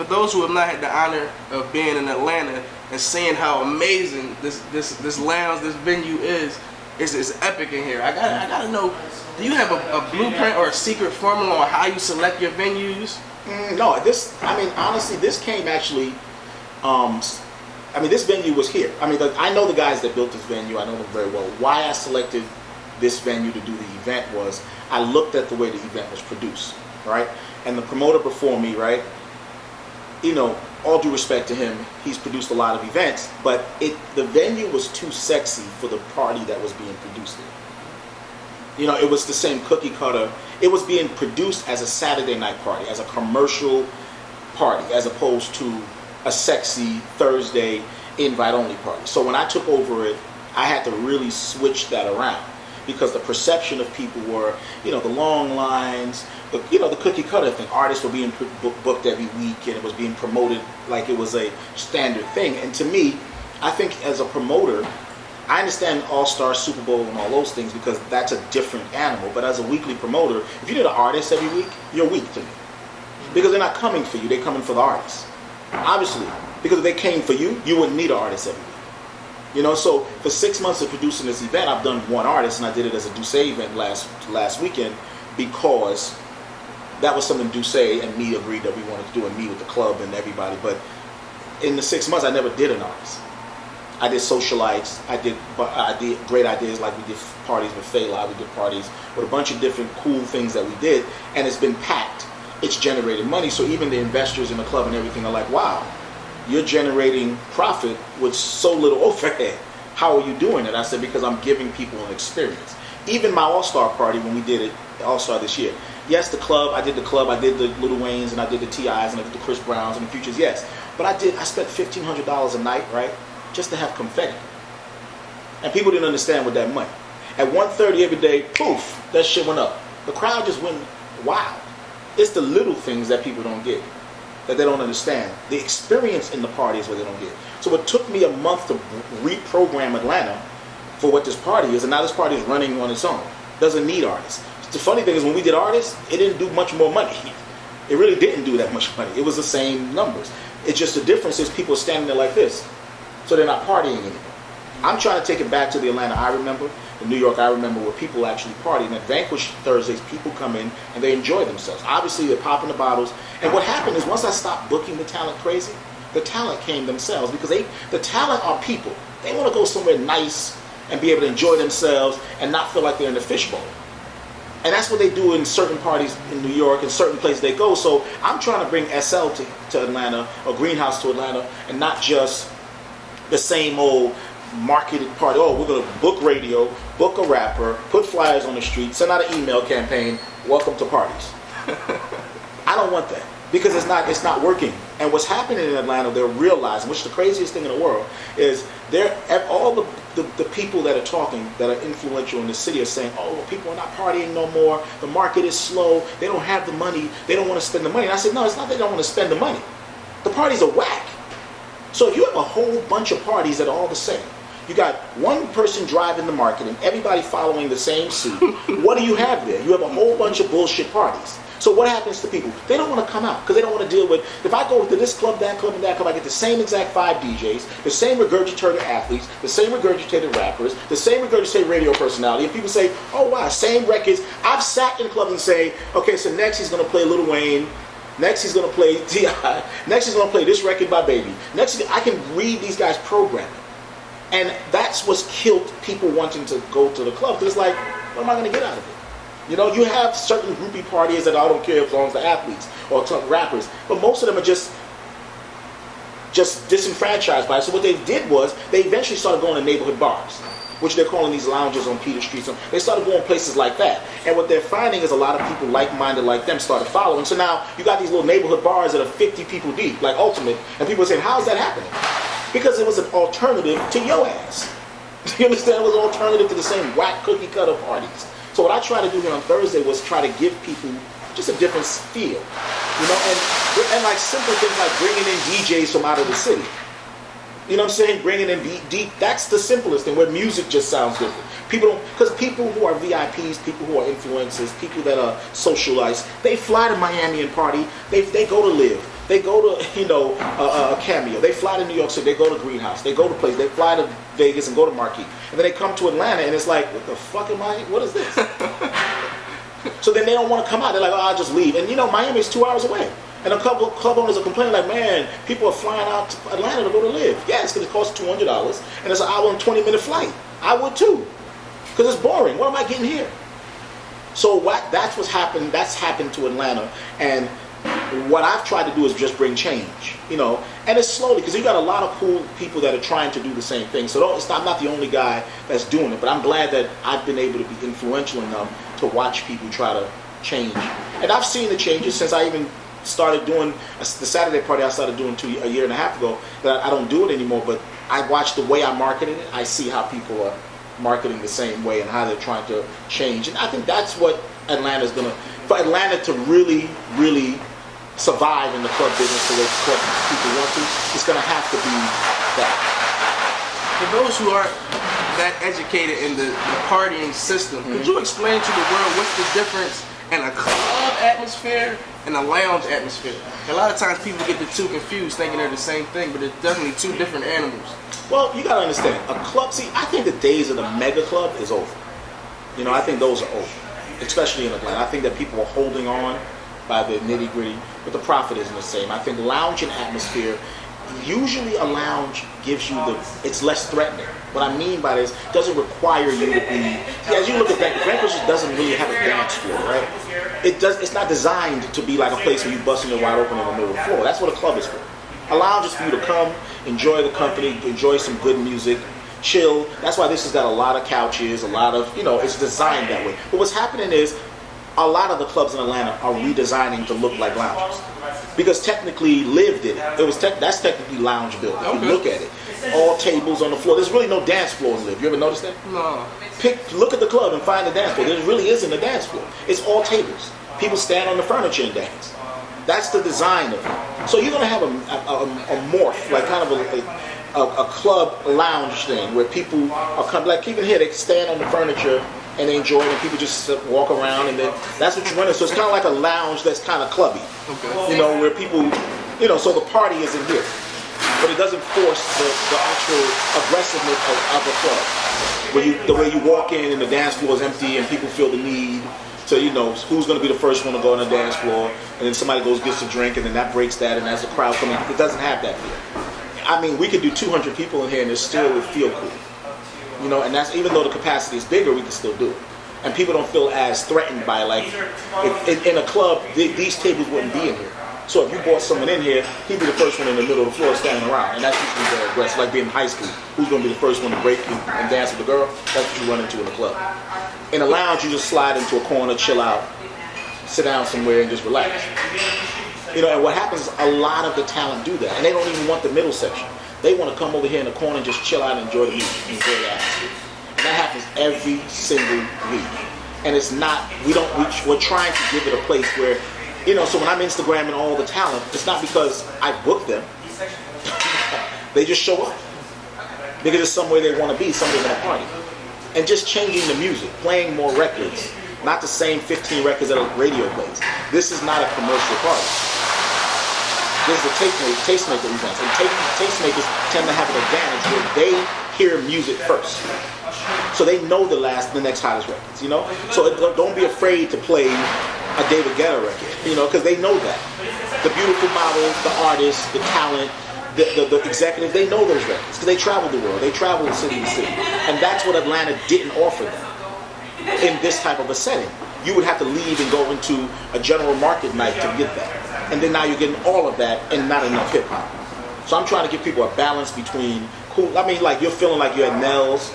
for those who have not had the honor of being in Atlanta and seeing how amazing this lounge, this venue is, it's epic in here. I gotta know, do you have a blueprint or a secret formula on how you select your venues? No, honestly, this came actually, this venue was here. I know the guys that built this venue. I know them very well. Why I selected this venue to do the event was I looked at the way the event was produced, right? And the promoter before me, right? All due respect to him, he's produced a lot of events, but the venue was too sexy for the party that was being produced in. It was the same cookie cutter. It was being produced as a Saturday night party, as a commercial party, as opposed to a sexy Thursday invite-only party. So when I took over it, I had to really switch that around, because the perception of people were, the long lines, the cookie cutter thing. Artists were being booked every week, and it was being promoted like it was a standard thing. And to me, I think as a promoter, I understand All-Star, Super Bowl, and all those things, because that's a different animal. But as a weekly promoter, if you did an artist every week, you're weak to me. Because they're not coming for you, they're coming for the artist. Obviously, because if they came for you, you wouldn't need an artist every week. So for 6 months of producing this event, I've done one artist, and I did it as a Duce event last weekend, because that was something Duce and me agreed that we wanted to do, and me with the club and everybody. But in the 6 months, I never did an artist. I did socialites, I did great ideas, like we did parties with Fela, we did parties with a bunch of different cool things that we did, and it's been packed. It's generated money, so even the investors in the club and everything are like, wow, you're generating profit with so little overhead. How are you doing it? I said, because I'm giving people an experience. Even my All-Star party, when we did it, All-Star this year, yes, I did the Lil Waynes, and I did the T.I.s, and I did the Chris Browns and the Futures, yes. But I spent $1,500 a night, right, just to have confetti. And people didn't understand with that money. At 1:30 every day, poof, that shit went up. The crowd just went wild. It's the little things that people don't get, that they don't understand. The experience in the party is what they don't get. So it took me a month to reprogram Atlanta for what this party is, and now this party is running on its own. Doesn't need artists. The funny thing is, when we did artists, it didn't do much more money. It really didn't do that much money. It was the same numbers. It's just the difference is people are standing there like this, so they're not partying anymore. I'm trying to take it back to the Atlanta I remember, the New York I remember, where people actually party. And at Vanquish Thursdays, people come in and they enjoy themselves. Obviously, they're popping the bottles. And what happened is, once I stopped booking the talent crazy, the talent came themselves, because the talent are people. They want to go somewhere nice and be able to enjoy themselves and not feel like they're in the fishbowl. And that's what they do in certain parties in New York and certain places they go. So I'm trying to bring SL to Atlanta, or Greenhouse to Atlanta, and not just the same old marketed party. Oh, we're going to book radio, book a rapper, put flyers on the street, send out an email campaign, welcome to parties. I don't want that, because it's not working. And what's happening in Atlanta, they're realizing, which is the craziest thing in the world, is all the people that are talking, that are influential in the city, are saying, oh, well, people are not partying no more, the market is slow, they don't have the money, they don't want to spend the money. And I said, no, it's not they don't want to spend the money. The parties are whack. So if you have a whole bunch of parties that are all the same, you got one person driving the marketing, everybody following the same suit, what do you have there? You have a whole bunch of bullshit parties. So what happens to people? They don't want to come out, because they don't want to deal with, if I go to this club, that club, and that club, I get the same exact 5 DJs, the same regurgitated athletes, the same regurgitated rappers, the same regurgitated radio personality, and people say, oh wow, same records. I've sat in clubs and say, okay, so next he's going to play Lil Wayne, next he's going to play T.I., next he's going to play this record by Baby. Next, I can read these guys' programming. And that's what's killed people wanting to go to the club, because it's like, what am I going to get out of it? You have certain groupie parties that I don't care as long as the athletes or rappers, but most of them are just disenfranchised by it. So what they did was, they eventually started going to neighborhood bars, which they're calling these lounges on Peter Street. So they started going places like that. And what they're finding is a lot of people like-minded like them started following. So now you got these little neighborhood bars that are 50 people deep, like Ultimate, and people are saying, how is that happening? Because it was an alternative to your ass. You understand? It was an alternative to the same whack cookie cutter parties. So what I tried to do here on Thursday was try to give people just a different feel, and like simple things like bringing in DJs from out of the city. You know what I'm saying? Bringing in deep. That's the simplest thing, where music just sounds different. Because people who are VIPs, people who are influencers, people that are socialites, they fly to Miami and party. They go to live. They go to, a Cameo. They fly to New York City. They go to Greenhouse. They go to places. They fly to Vegas and go to Marquee. And then they come to Atlanta, and it's like, what the fuck am I? What is this? So then they don't want to come out. They're like, I'll just leave. And Miami's 2 hours away. And a couple of club owners are complaining like, man, people are flying out to Atlanta to go to live. Yeah, it's going to cost $200, and it's an hour and 20-minute flight. I would too, because it's boring. What am I getting here? So that's what's happened. That's happened to Atlanta, and what I've tried to do is just bring change, and it's slowly, because you got a lot of cool people that are trying to do the same thing. So I'm not the only guy that's doing it, but I'm glad that I've been able to be influential enough to watch people try to change. And I've seen the changes since I even started doing the Saturday party. I started doing a year and a half ago. That I don't do it anymore, but I watch the way I marketed it. I see how people are marketing the same way and how they're trying to change. And I think that's what Atlanta's gonna, for Atlanta to really, really survive in the club business the way club people want to, it's gonna have to be that. For those who aren't that educated in the partying system, could you explain to the world what's the difference in a club atmosphere and a lounge atmosphere? A lot of times people get the two confused, thinking they're the same thing, but it's definitely two different animals. Well, you gotta understand, a club, I think the days of the mega club is over. I think those are over, especially in Atlanta. I think that people are holding on by the nitty gritty, but the profit isn't the same. I think lounge and atmosphere, usually a lounge gives you it's less threatening. What I mean by this, it doesn't require you to be, as you look at Vanquish, it doesn't really have a dance floor, right? It's not designed to be like a place where you busting it wide open in the middle of the floor. That's what a club is for. A lounge is for you to come, enjoy the company, enjoy some good music, chill. That's why this has got a lot of couches, a lot of, it's designed that way. But what's happening is, a lot of the clubs in Atlanta are redesigning to look like lounges. Because technically, Liv did it. That's technically lounge built. If you look at it. All tables on the floor. There's really no dance floor in Liv. You ever notice that? No. Look at the club and find the dance floor. There really isn't a dance floor. It's all tables. People stand on the furniture and dance. That's the design of it. So you're going to have a morph, like kind of a club lounge thing where people are coming, like even here, they stand on the furniture and they enjoy it, and people just walk around, and then that's what you're running. So it's kind of like a lounge that's kind of clubby, where people, so the party is in here, but it doesn't force the actual aggressiveness of a club. The way you walk in and the dance floor is empty, and people feel the need to, who's going to be the first one to go on the dance floor, and then somebody goes gets a drink, and then that breaks that, and as the crowd coming, it doesn't have that feel. I mean, we could do 200 people in here, and it still would feel cool. And that's, even though the capacity is bigger, we can still do it. And people don't feel as threatened by, like, if in a club, these tables wouldn't be in here. So if you brought someone in here, he'd be the first one in the middle of the floor standing around. And that's usually very aggressive, like being in high school. Who's going to be the first one to break and dance with the girl? That's what you run into in a club. In a lounge, you just slide into a corner, chill out, sit down somewhere, and just relax. And what happens is a lot of the talent do that. And they don't even want the middle section. They want to come over here in the corner and just chill out and enjoy the music, enjoy the atmosphere. And that happens every single week. And it's not, we're trying to give it a place where, so when I'm Instagramming all the talent, it's not because I booked them. They just show up. Because it's somewhere they want to be, somewhere they want to party. And just changing the music, playing more records, not the same 15 records that a radio plays. This is not a commercial party. This is a tastemaker event, and tastemakers tend to have an advantage where they hear music first, so they know the next hottest records. So don't be afraid to play a David Guetta record, because they know that the beautiful models, the artists, the talent, the executives, they know those records because they travel the world, they travel city to city, and that's what Atlanta didn't offer them in this type of a setting. You would have to leave and go into a general market night to get that. And then now you're getting all of that and not enough hip hop. So I'm trying to give people a balance between cool. I mean, like you're feeling like you're at Nell's.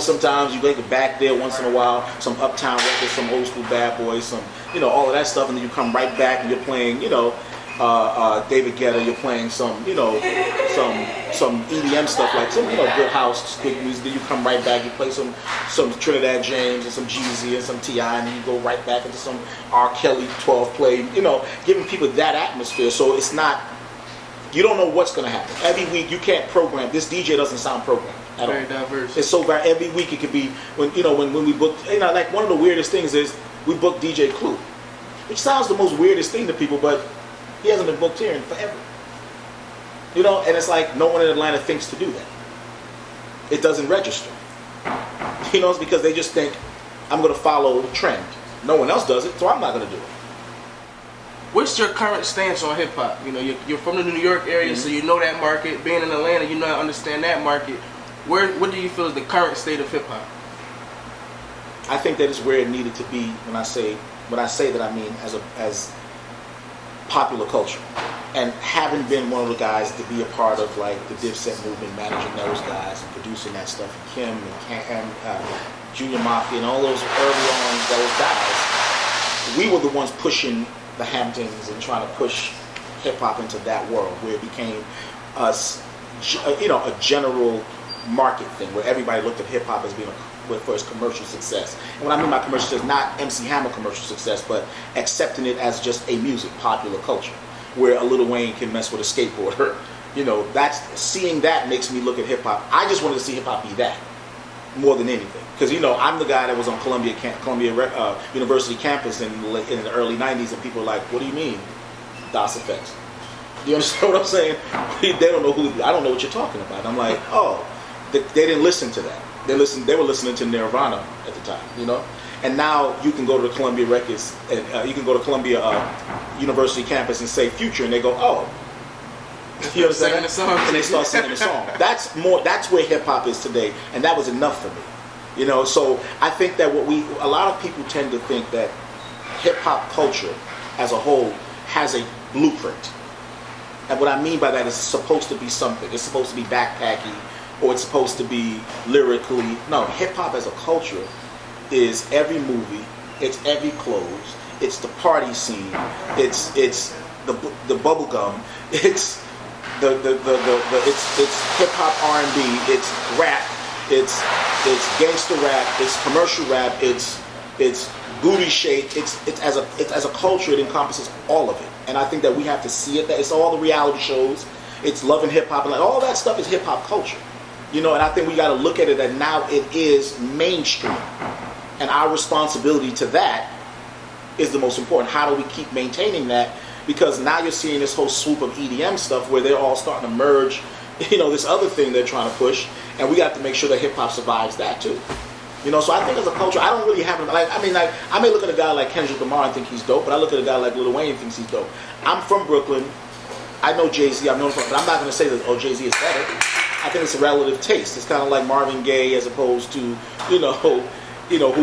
Sometimes you go back there once in a while, some Uptown records, some old school Bad Boys, some, all of that stuff, and then you come right back and you're playing, David Guetta, you're playing some EDM stuff, like some, good house, quick music. Then you come right back, you play some Trinidad James and some Jeezy and some T.I., and then you go right back into some R. Kelly 12 play, giving people that atmosphere. So it's not, you don't know what's going to happen. Every week you can't program. This DJ doesn't sound programmed at all. Very diverse. It's so every week it could be, when we book, like one of the weirdest things is we book DJ Clue, which sounds the most weirdest thing to people, but He hasn't been booked here in forever. You know, and it's like no one in Atlanta thinks to do that. It doesn't register. You know, it's because they just think, I'm going to follow the trend. No one else does it, so I'm not going to do it. What's your current stance on hip hop? You know, you're from the New York area, so you know that market. Being in Atlanta, you know, understand that market. What do you feel is the current state of hip hop? I think that is where it needed to be. When I say that, I mean as popular culture. And having been one of the guys to be a part of like the Dipset movement, managing those guys and producing that stuff, and Kim and Junior Mafia and all those early on those guys, we were the ones pushing the Hamptons and trying to push hip hop into that world where it became a general market thing where everybody looked at hip hop as being for its commercial success. And what I mean by commercial success, not MC Hammer commercial success, but accepting it as just a music, popular culture, where a Lil Wayne can mess with a skateboarder. You know, seeing that makes me look at hip hop. I just wanted to see hip hop be that more than anything, because you know I'm the guy that was on Columbia University campus in the early '90s, and people were like, "What do you mean, DOS effects?" Do you understand what I'm saying? They don't know I don't know what you're talking about. I'm like, oh, they didn't listen to that. They were listening to Nirvana at the time, you know. And now you can go to the Columbia Records, and you can go to Columbia University campus and say Future, and they go, oh. You understand? And they start singing the song. That's where hip hop is today, and that was enough for me. You know, so I think that a lot of people tend to think that hip hop culture as a whole has a blueprint. And what I mean by that is it's supposed to be something. It's supposed to be backpacky, or it's supposed to be lyrically. No, hip hop as a culture is every movie, it's every clothes, it's the party scene, it's the bubble gum, it's it's hip hop R&B, it's rap, it's gangster rap, it's commercial rap, it's booty shake, it's as a culture it encompasses all of it. And I think that we have to see it. That it's all the reality shows, it's Love and Hip Hop, and like all that stuff is hip hop culture. You know, and I think we got to look at it that now it is mainstream. And our responsibility to that is the most important. How do we keep maintaining that? Because now you're seeing this whole swoop of EDM stuff where they're all starting to merge, you know, this other thing they're trying to push. And we got to make sure that hip-hop survives that too. You know, so I think as a culture, I don't really have, I may look at a guy like Kendrick Lamar and think he's dope, but I look at a guy like Lil Wayne and thinks he's dope. I'm from Brooklyn. I know Jay-Z, I've known him, but I'm not going to say that, oh, Jay-Z is better. I think it's a relative taste. It's kind of like Marvin Gaye as opposed to, you know, who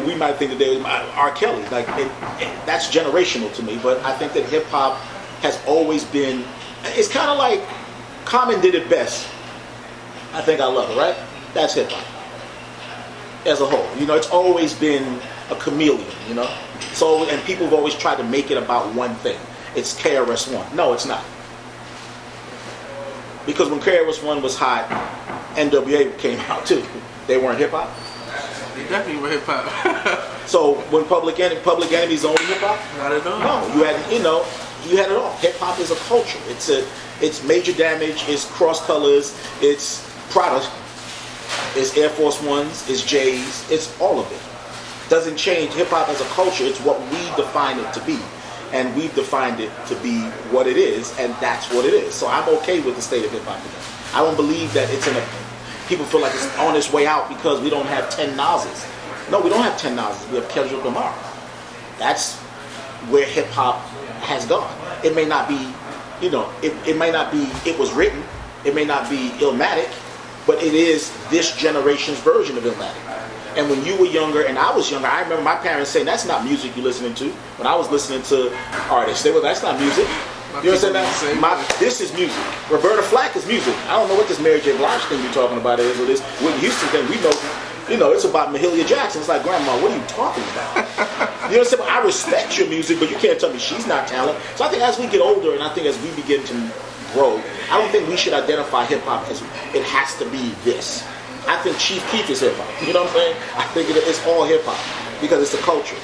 we might think today is R. Kelly. Like, that's generational to me. But I think that hip hop has always been. It's kind of like Common did it best. I think I love it, right? That's hip hop as a whole. You know, it's always been a chameleon. You know, so and people have always tried to make it about one thing. It's KRS-One. No, it's not. Because when KRS-One was hot, NWA came out too. They weren't hip hop. They definitely were hip hop. So when Public Enemy's only hip hop? Not at all. No, you had it all. Hip hop is a culture. It's Major Damage. It's Cross Colors. It's Prada. It's Air Force Ones. It's J's. It's all of it. Doesn't change. Hip hop as a culture. It's what we define it to be. And we've defined it to be what it is, and that's what it is. So I'm okay with the state of hip hop today. I don't believe that it's people feel like it's on its way out because we don't have 10 Nas's. No, we don't have 10 Nas's. We have Kendrick Lamar. That's where hip hop has gone. It may not be, you know, it may not be, it was written, it may not be Illmatic, but it is this generation's version of Illmatic. And when you were younger and I was younger, I remember my parents saying, that's not music you're listening to. When I was listening to artists, they were, that's not music. You understand that? This is music. Roberta Flack is music. I don't know what this Mary J. Blige thing you're talking about is, or this Whitney Houston thing. We know, you know, it's about Mahalia Jackson. It's like, Grandma, what are you talking about? You understand? I respect your music, but you can't tell me she's not talent. So I think as we get older, and I think as we begin to grow, I don't think we should identify hip-hop as it has to be this. I think Chief Keef is hip-hop. You know what I'm saying? I think it's all hip-hop because it's a culture.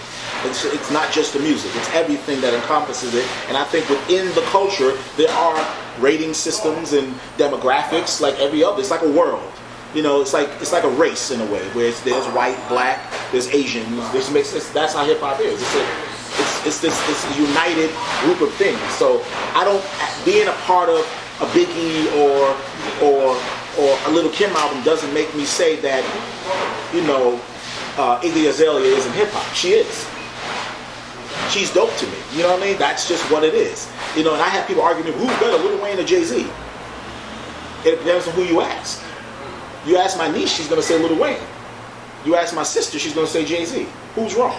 It's not just the music. It's everything that encompasses it. And I think within the culture, there are rating systems and demographics like every other. It's like a world. You know, it's like a race in a way, where there's white, black, there's Asian, there's mixed. That's how hip-hop is. It's it's this united group of things. So I don't, being a part of a Biggie or a Little Kim album doesn't make me say that, you know, Iggy Azalea isn't hip hop. She is. She's dope to me. You know what I mean? That's just what it is. You know, and I have people arguing, who's better, Lil Wayne or Jay-Z? It depends on who you ask. You ask my niece, she's gonna say Lil Wayne. You ask my sister, she's gonna say Jay-Z. Who's wrong?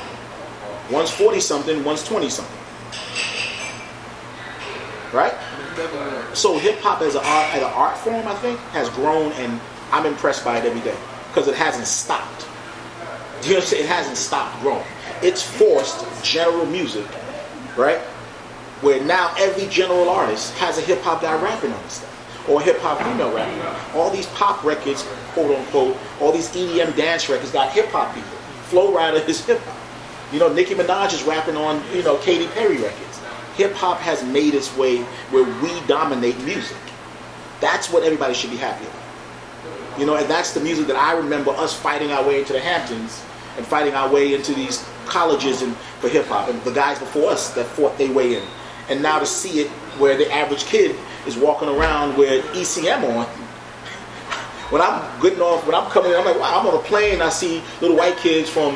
One's 40-something, one's 20-something. Right? So hip-hop as an art form, I think, has grown, and I'm impressed by it every day. Because it hasn't stopped. Do you understand? It hasn't stopped growing. It's forced general music, right? Where now every general artist has a hip-hop guy rapping on this stuff. Or a hip-hop female rapping. All these pop records, quote-unquote, all these EDM dance records got hip-hop people. Flow Rider is hip-hop. You know, Nicki Minaj is rapping on, you know, Katy Perry records. Hip-hop has made its way where we dominate music. That's what everybody should be happy about. You know, and that's the music that I remember us fighting our way into the Hamptons and fighting our way into these colleges and for hip-hop, and the guys before us that fought their way in. And now to see it where the average kid is walking around with ECM on. When I'm coming in, I'm like, wow, I'm on a plane, I see little white kids from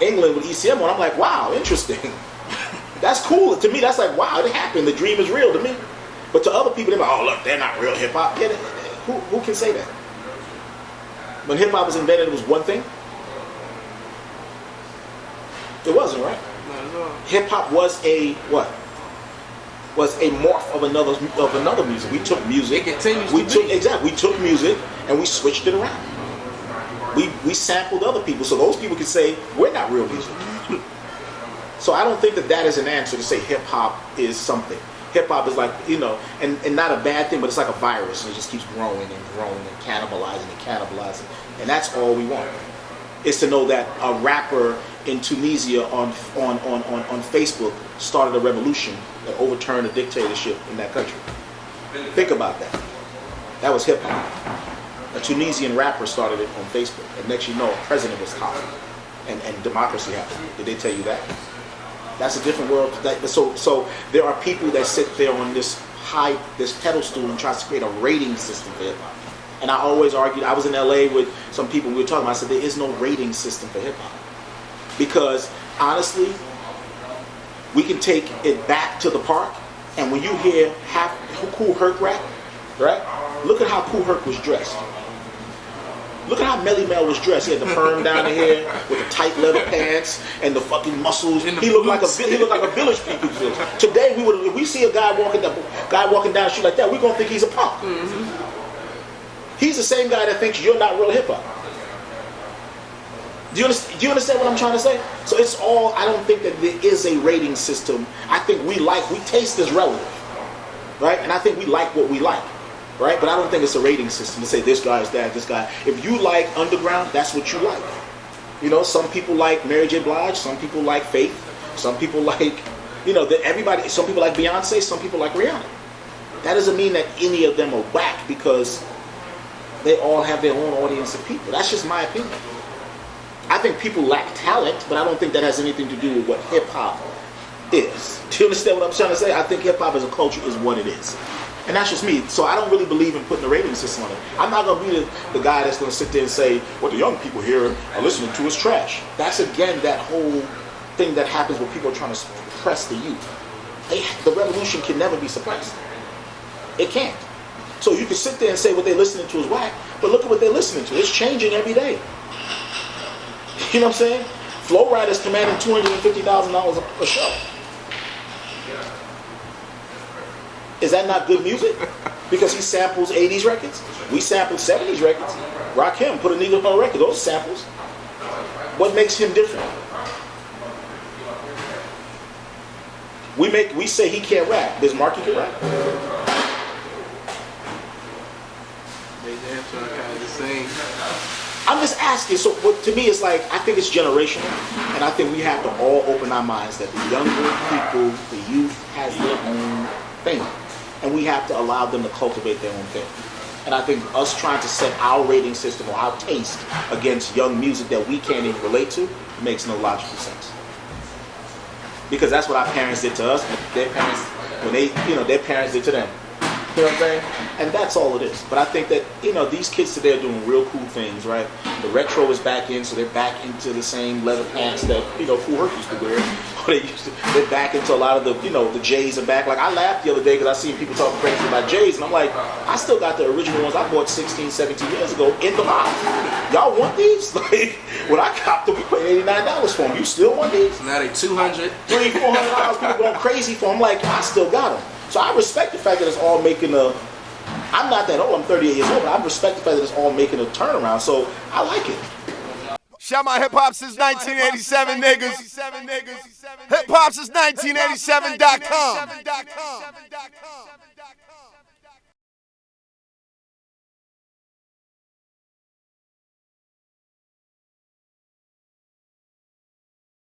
England with ECM on. I'm like, wow, interesting. That's cool. To me, that's like, wow, it happened. The dream is real to me. But to other people, they're like, oh, look, they're not real hip-hop. Yeah, who can say that? When hip-hop was invented, it was one thing. It wasn't, right? Hip-hop was a, what? Was a morph of another music. We took music. It continues to be. Exactly. We took music and we switched it around. We sampled other people so those people could say, we're not real music. So I don't think that is an answer to say hip-hop is something. Hip-hop is like, you know, and not a bad thing, but it's like a virus, and it just keeps growing and growing and cannibalizing. And that's all we want, is to know that a rapper in Tunisia on Facebook started a revolution that overturned a dictatorship in that country. Think about that. That was hip-hop. A Tunisian rapper started it on Facebook, and next you know, a president was top, and democracy happened. Did they tell you that? That's a different world. So there are people that sit there on this pedestal and tries to create a rating system for hip hop. And I always argued. I was in LA with some people. We were talking about. I said there is no rating system for hip hop because honestly, we can take it back to the park. And when you hear Kool Herc rap, right? Look at how Kool Herc was dressed. Look at how Melly Mel was dressed. He had the perm down the hair with the tight leather pants and the fucking muscles. He looked like a village people. Today, if we see a guy walking down the street like that, we're gonna think he's a punk. Mm-hmm. He's the same guy that thinks you're not real hip hop. Do you understand what I'm trying to say? So it's all. I don't think that there is a rating system. I think we taste is relative, right? And I think we like what we like. Right? But I don't think it's a rating system to say this guy is that, this guy. If you like underground, that's what you like. You know, some people like Mary J. Blige, some people like Faith, some people like, you know, everybody, some people like Beyonce, some people like Rihanna. That doesn't mean that any of them are whack because they all have their own audience of people. That's just my opinion. I think people lack talent, but I don't think that has anything to do with what hip-hop is. Do you understand what I'm trying to say? I think hip-hop as a culture is what it is. And that's just me. So I don't really believe in putting a rating system on it. I'm not going to be the guy that's going to sit there and say, what the young people here are listening to is trash. That's, again, that whole thing that happens when people are trying to suppress the youth. The revolution can never be suppressed. It can't. So you can sit there and say what they're listening to is whack, but look at what they're listening to. It's changing every day. You know what I'm saying? Flow Rider's commanding $250,000 a show. Is that not good music? Because he samples 80s records. We sampled 70s records. Rakim put a needle on a record. Those are samples. What makes him different? We say he can't rap. Does Marky can rap? They damn sure kind of the same. I'm just asking. So to me, it's like, I think it's generational. And I think we have to all open our minds that the younger people, the youth, has their own thing. And we have to allow them to cultivate their own thing. And I think us trying to set our rating system or our taste against young music that we can't even relate to makes no logical sense. because that's what our parents did to us. Their parents, when they, their parents did to them. You know what I'm saying? And that's all it is. But I think that, these kids today are doing real cool things, right? The retro is back in, so they're back into the same leather pants that, Kool Herc used to wear. They're back into a lot of the, the J's are back. Like, I laughed the other day because I seen people talking crazy about J's, and I'm like, I still got the original ones I bought 16, 17 years ago in the box. Y'all want these? Like, when I copped them, we paid $89 for them. You still want these? Now they $200. $300, $400, people going crazy for them. I'm like, I still got them. So I respect the fact that it's all making I'm not that old, I'm 38 years old, but I respect the fact that it's all making a turnaround, so I like it. Shout my hip hop since 1987, niggas. Hip hop since 1987.com.